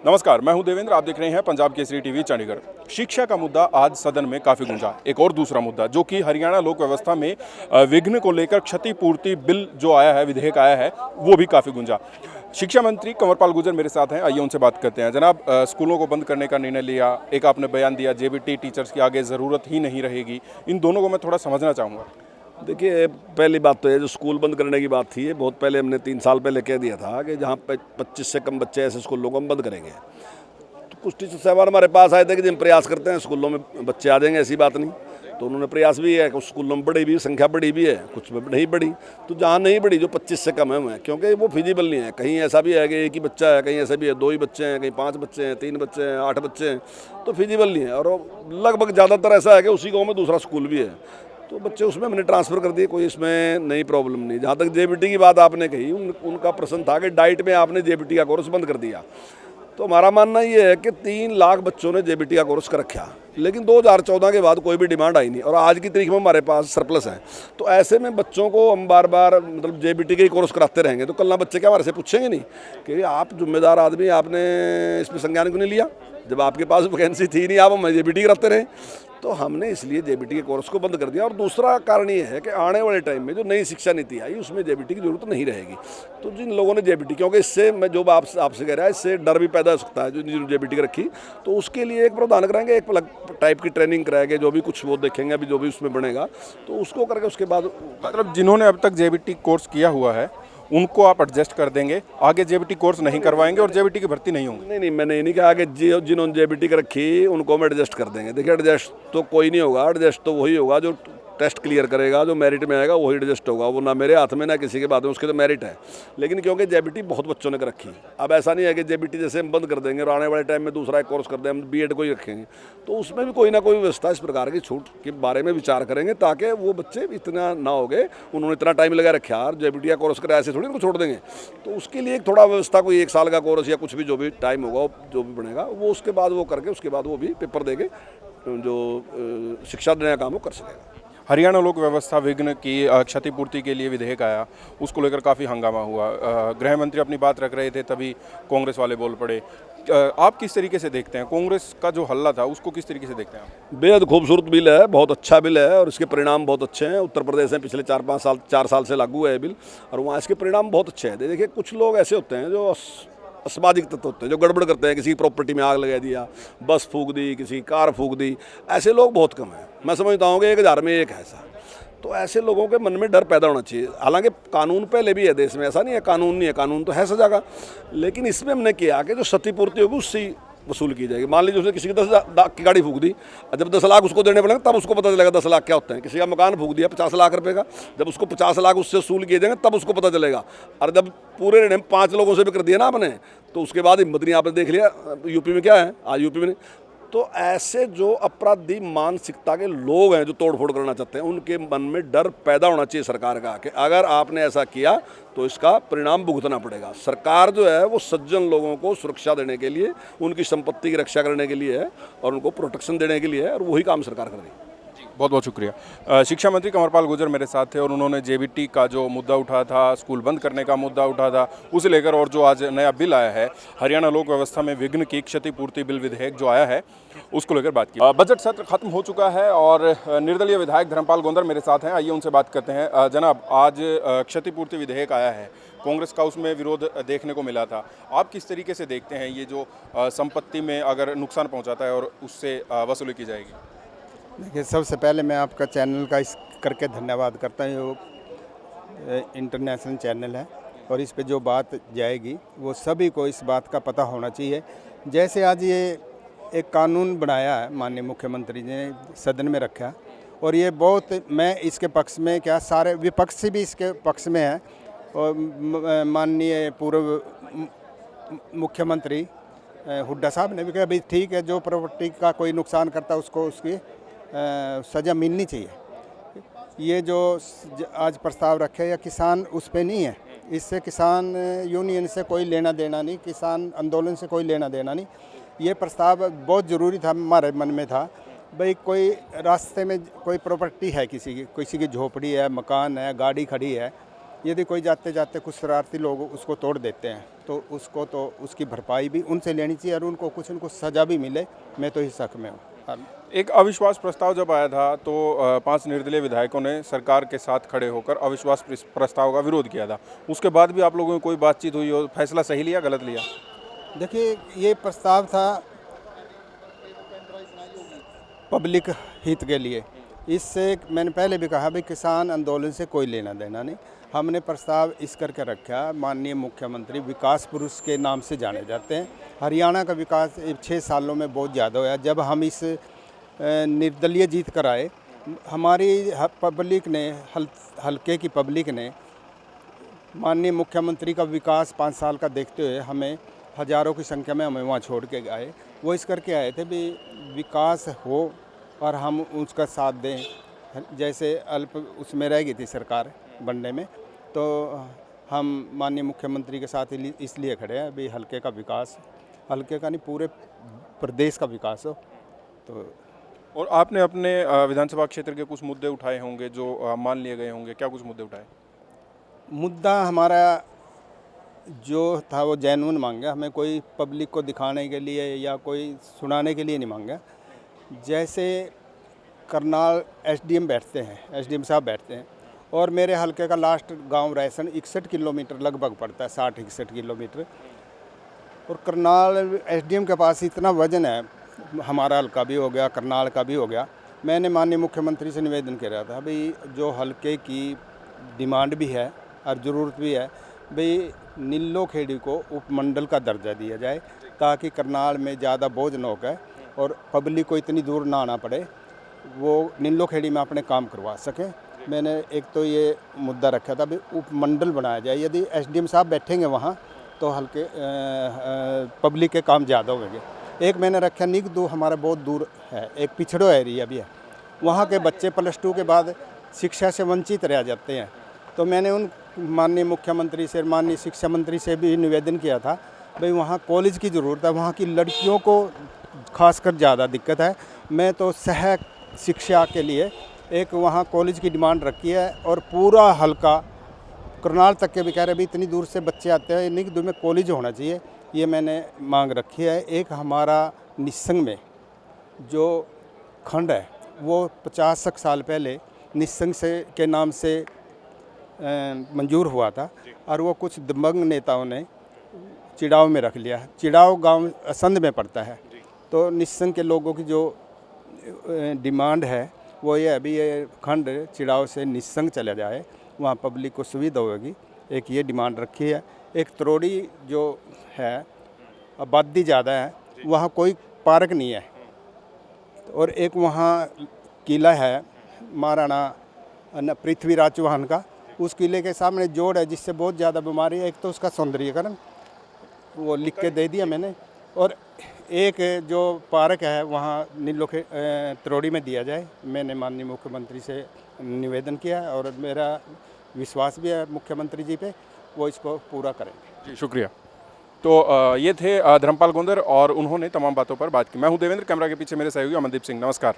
नमस्कार, मैं हूं देवेंद्र। आप देख रहे हैं पंजाब केसरी टीवी चंडीगढ़। शिक्षा का मुद्दा आज सदन में काफ़ी गूंजा। एक और दूसरा मुद्दा जो कि हरियाणा लोक व्यवस्था में विघ्न को लेकर क्षतिपूर्ति बिल जो आया है, विधेयक आया है, वो भी काफ़ी गूंजा। शिक्षा मंत्री कंवरपाल गुर्जर मेरे साथ हैं, आइए उनसे बात करते हैं। जनाब, स्कूलों को बंद करने का निर्णय लिया, एक आपने बयान दिया जेबीटी टीचर्स की आगे ज़रूरत ही नहीं रहेगी। इन दोनों को मैं थोड़ा समझना चाहूँगा। देखिए, पहली बात तो ये जो स्कूल बंद करने की बात थी, ये बहुत पहले हमने 3 साल पहले कह दिया था कि जहाँ 25 से कम बच्चे ऐसे स्कूलों को हम बंद करेंगे। तो कुछ टीचर साहब हमारे पास आए थे कि हम प्रयास करते हैं स्कूलों में बच्चे आ जाएंगे, ऐसी बात नहीं। तो उन्होंने प्रयास भी है, कुछ स्कूलों में बढ़ी भी, संख्या बढ़ी भी है, कुछ में नहीं बढ़ी। तो जहाँ नहीं बढ़ी, जो 25 से कम है हुए हैं, क्योंकि वो फिजिबल नहीं है। कहीं ऐसा भी है कि एक ही बच्चा है, कहीं ऐसा भी है 2 ही बच्चे हैं, कहीं 5 बच्चे हैं, 3 बच्चे हैं, 8 बच्चे हैं, तो फिजिबल नहीं है। और लगभग ज़्यादातर ऐसा है कि उसी गाँव में दूसरा स्कूल भी है, तो बच्चे उसमें हमने ट्रांसफ़र कर दिए, कोई इसमें नई प्रॉब्लम नहीं। जहाँ तक जेबीटी की बात आपने कही, उनका प्रश्न था कि डाइट में आपने जेबीटी का कोर्स बंद कर दिया। तो हमारा मानना ये है कि 3 लाख बच्चों ने जेबीटी का कोर्स कर रखा, लेकिन 2014 के बाद कोई भी डिमांड आई नहीं और आज की तारीख में हमारे पास सरप्लस है। तो ऐसे में बच्चों को हम बार बार मतलब जेबीटी के ही कोर्स कराते रहेंगे तो कल ना बच्चे क्या हमारे से पूछेंगे नहीं कि आप जिम्मेदार आदमी, आपने इसमें संज्ञान क्यों नहीं लिया, जब आपके पास वैकेंसी थी नहीं, आप हम जेबीटी कराते रहे। तो हमने इसलिए जेबीटी के कोर्स को बंद कर दिया। और दूसरा कारण ये है कि आने वाले टाइम में जो नई शिक्षा नीति आई उसमें जेबीटी की जरूरत नहीं रहेगी। तो जिन लोगों ने जेबीटी, क्योंकि इससे मैं जो आपसे कह रहा है, इससे डर भी पैदा हो सकता है, जो जेबीटी की रखी, तो उसके लिए एक प्रावधान कराएंगे, एक अलग टाइप की ट्रेनिंग कराएंगे, जो भी कुछ वो देखेंगे अभी जो भी उसमें बनेगा, तो उसको करके उसके बाद मतलब जिन्होंने अब तक जेबीटी कोर्स किया हुआ है उनको आप एडजस्ट कर देंगे, आगे जेबीटी कोर्स नहीं करवाएंगे और जेबीटी की भर्ती नहीं होंगी। नहीं, मैंने ये नहीं कहा कि जिन्होंने जेबीटी का रखी उनको हम एडजस्ट कर देंगे। देखिए, एडजस्ट तो कोई नहीं होगा, एडजस्ट तो वही होगा जो टेस्ट क्लियर करेगा, जो मेरिट में आएगा वही एडजस्ट होगा। वो ना मेरे हाथ में ना किसी के बाद में, उसके तो मेरिट है। लेकिन क्योंकि जेबीटी बहुत बच्चों ने कर रखी, अब ऐसा नहीं है कि जेबीटी जैसे हम बंद कर देंगे और आने वाले टाइम में दूसरा एक कोर्स कर दें, हम बीएड को ही रखेंगे, तो उसमें भी कोई ना कोई व्यवस्था इस प्रकार की छूट के बारे में विचार करेंगे ताकि वो बच्चे इतना ना हो गए, उन्होंने इतना टाइम लगा रखा और जेबीटी का कोर्स करा ऐसे थोड़ी उनको छोड़ देंगे। तो उसके लिए थोड़ा व्यवस्था, कोई 1 साल का कोर्स या कुछ भी जो भी टाइम होगा, जो भी बनेगा वो उसके बाद वो करके उसके बाद वो भी पेपर देके जो शिक्षा देने का काम वो कर सकेगा। हरियाणा लोक व्यवस्था विघ्न की क्षतिपूर्ति के लिए विधेयक आया, उसको लेकर काफ़ी हंगामा हुआ। गृह मंत्री अपनी बात रख रहे थे, तभी कांग्रेस वाले बोल पड़े। आप किस तरीके से देखते हैं कांग्रेस का जो हल्ला था, उसको किस तरीके से देखते हैं आप? बेहद खूबसूरत बिल है, बहुत अच्छा बिल है और इसके परिणाम बहुत अच्छे हैं। उत्तर प्रदेश में पिछले 4 साल से लागू है बिल और वहाँ इसके परिणाम बहुत अच्छे हैं। देखिए, कुछ लोग ऐसे होते हैं जो असामाजिक तत्व होते हैं, जो गड़बड़ करते हैं, किसी की प्रॉपर्टी में आग लगा दिया, बस फूंक दी, किसी की कार फूंक दी, ऐसे लोग बहुत कम हैं। मैं समझता हूँ कि 1000 में एक है ऐसा। तो ऐसे लोगों के मन में डर पैदा होना चाहिए। हालांकि कानून पहले भी है देश में, ऐसा नहीं है कानून नहीं है, कानून तो है सजा का, लेकिन इसमें हमने किया कि जो क्षतिपूर्ति होगी उससे वसूल की जाएगी। मान लीजिए उसने किसी की 10 लाख की गाड़ी फूंक दी, जब 10 लाख उसको देने पड़ेंगे तब उसको पता चलेगा 10 लाख क्या होते हैं। किसी का मकान फूंक दिया 50 लाख रुपए का, जब उसको 50 लाख उससे वसूल किए जाएंगे तब उसको पता चलेगा। और जब पूरे ने 5 लोगों से भी कर दिया ना आपने, तो उसके बाद हिम्मत नहीं, आपने देख लिया यूपी में क्या है आज, यूपी में। तो ऐसे जो अपराधी मानसिकता के लोग हैं जो तोड़फोड़ करना चाहते हैं, उनके मन में डर पैदा होना चाहिए सरकार का कि अगर आपने ऐसा किया तो इसका परिणाम भुगतना पड़ेगा। सरकार जो है वो सज्जन लोगों को सुरक्षा देने के लिए, उनकी संपत्ति की रक्षा करने के लिए है और उनको प्रोटेक्शन देने के लिए है, और वही काम सरकार कर रही है। बहुत बहुत शुक्रिया। शिक्षा मंत्री कंवरपाल गुर्जर मेरे साथ थे और उन्होंने जेबीटी का जो मुद्दा उठा था, स्कूल बंद करने का मुद्दा उठा था, उसे लेकर, और जो आज नया बिल आया है हरियाणा लोक व्यवस्था में विघ्न की क्षतिपूर्ति बिल विधेयक जो आया है, उसको लेकर बात की। बजट सत्र खत्म हो चुका है और निर्दलीय विधायक धर्मपाल गोंदर मेरे साथ हैं, आइए उनसे बात करते हैं। जनाब, आज क्षतिपूर्ति विधेयक आया है, कांग्रेस का उसमें विरोध देखने को मिला था। आप किस तरीके से देखते हैं ये जो संपत्ति में अगर नुकसान पहुँचाता है और उससे वसूली की जाएगी? देखिए, सबसे पहले मैं आपका चैनल का इस करके धन्यवाद करता हूँ। इंटरनेशनल चैनल है और इस पे जो बात जाएगी वो सभी को इस बात का पता होना चाहिए। जैसे आज ये एक कानून बनाया है माननीय मुख्यमंत्री ने, सदन में रखा, और ये बहुत, मैं इसके पक्ष में क्या, सारे विपक्ष भी इसके पक्ष में है। और माननीय पूर्व मुख्यमंत्री हुड्डा साहब ने भी कहा भाई ठीक है, जो प्रॉपर्टी का कोई नुकसान करता है उसको उसकी सज़ा मिलनी चाहिए। ये जो आज प्रस्ताव रखे या किसान उस पे नहीं है, इससे किसान यूनियन से कोई लेना देना नहीं, किसान आंदोलन से कोई लेना देना नहीं। ये प्रस्ताव बहुत ज़रूरी था, हमारे मन में था भाई कोई रास्ते में कोई प्रॉपर्टी है किसी की झोपड़ी है, मकान है, गाड़ी खड़ी है, यदि कोई जाते जाते कुछ शरारती लोग उसको तोड़ देते हैं तो उसको तो उसकी भरपाई भी उनसे लेनी चाहिए और उनको सज़ा भी मिले। मैं तो इस हक में हूँ। एक अविश्वास प्रस्ताव जब आया था तो 5 निर्दलीय विधायकों ने सरकार के साथ खड़े होकर अविश्वास प्रस्ताव का विरोध किया था। उसके बाद भी आप लोगों में कोई बातचीत हुई हो, फैसला सही लिया गलत लिया? देखिए, ये प्रस्ताव था पब्लिक हित के लिए। इससे मैंने पहले भी कहा भाई किसान आंदोलन से कोई लेना देना नहीं। हमने प्रस्ताव इस करके रखा, माननीय मुख्यमंत्री विकास पुरुष के नाम से जाने जाते हैं। हरियाणा का विकास 6 सालों में बहुत ज़्यादा हुआ। जब हम इस निर्दलीय जीत कर आए, हमारी पब्लिक ने हल्के की पब्लिक ने माननीय मुख्यमंत्री का विकास 5 साल का देखते हुए हमें हज़ारों की संख्या में हमें वहाँ छोड़ के आए। वो इस करके आए थे भी विकास हो और हम उसका साथ दें। जैसे अल्प उसमें रह गई थी सरकार बनने में, तो हम माननीय मुख्यमंत्री के साथ इसलिए खड़े हैं भी हल्के का विकास, हल्के का नहीं पूरे प्रदेश का विकास हो। तो और आपने अपने विधानसभा क्षेत्र के कुछ मुद्दे उठाए होंगे जो मान लिए गए होंगे, क्या कुछ मुद्दे उठाए? मुद्दा हमारा जो था वो जेन्युइन मांगा, हमें कोई पब्लिक को दिखाने के लिए या कोई सुनाने के लिए नहीं मांगा। जैसे करनाल एसडीएम बैठते हैं, एसडीएम साहब बैठते हैं और मेरे हल्के का लास्ट गांव रायसन 61 किलोमीटर लगभग पड़ता है, 60-61 किलोमीटर। और करनाल एसडीएम के पास इतना वजन है, हमारा हल्का भी हो गया, करनाल का भी हो गया। मैंने माननीय मुख्यमंत्री से निवेदन किया था भाई जो हल्के की डिमांड भी है और ज़रूरत भी है भाई नीलो खेड़ी को उपमंडल का दर्जा दिया जाए ताकि करनाल में ज़्यादा बोझ न होकर और पब्लिक को इतनी दूर ना आना पड़े, वो नीलो खेड़ी में अपने काम करवा सकें। मैंने एक तो ये मुद्दा रखा था भाई उपमंडल बनाया जाए। यदि एसडीएम साहब बैठेंगे वहाँ तो हल्के पब्लिक के काम ज़्यादा होंगे। एक मैंने रखा निगदू, हमारा बहुत दूर है, एक पिछड़ो एरिया भी है, वहाँ के बच्चे +2 के बाद शिक्षा से वंचित रह जाते हैं। तो मैंने उन माननीय मुख्यमंत्री से, माननीय शिक्षा मंत्री से भी निवेदन किया था भाई वहाँ कॉलेज की ज़रूरत है, वहाँ की लड़कियों को खासकर ज़्यादा दिक्कत है। मैं तो सह शिक्षा के लिए एक वहाँ कॉलेज की डिमांड रखी है और पूरा हल्का करनाल तक के भी कह रहे भी इतनी दूर से बच्चे आते हैं, निगदू में कॉलेज होना चाहिए, ये मैंने मांग रखी है। एक हमारा निस्संग में जो खंड है वो 50 साल पहले निस्संग से के नाम से मंजूर हुआ था और वो कुछ दबंग नेताओं ने चिड़ाव में रख लिया। चिड़ाव गांव असंध में पड़ता है। तो निस्संग के लोगों की जो डिमांड है वो ये अभी ये खंड चिड़ाव से निस्संग चला जाए, वहाँ पब्लिक को सुविधा होगी, एक ये डिमांड रखी है। एक त्रोड़ी जो है आबादी ज़्यादा है, वहाँ कोई पार्क नहीं है और एक वहाँ किला है महाराणा पृथ्वीराज चौहान का, उस किले के सामने जोड़ है जिससे बहुत ज़्यादा बीमारी है। एक तो उसका सौंदर्यीकरण वो लिख के दे दिया मैंने, और एक जो पार्क है वहाँ नीलो के त्रोड़ी में दिया जाए। मैंने माननीय मुख्यमंत्री से निवेदन किया है और मेरा विश्वास भी है मुख्यमंत्री जी पे, वो इसको पूरा करेंगे। जी शुक्रिया। तो ये थे धर्मपाल गोंदर और उन्होंने तमाम बातों पर बात की। मैं हूं देवेंद्र, कैमरा के पीछे मेरे सहयोगी अमनदीप सिंह। नमस्कार।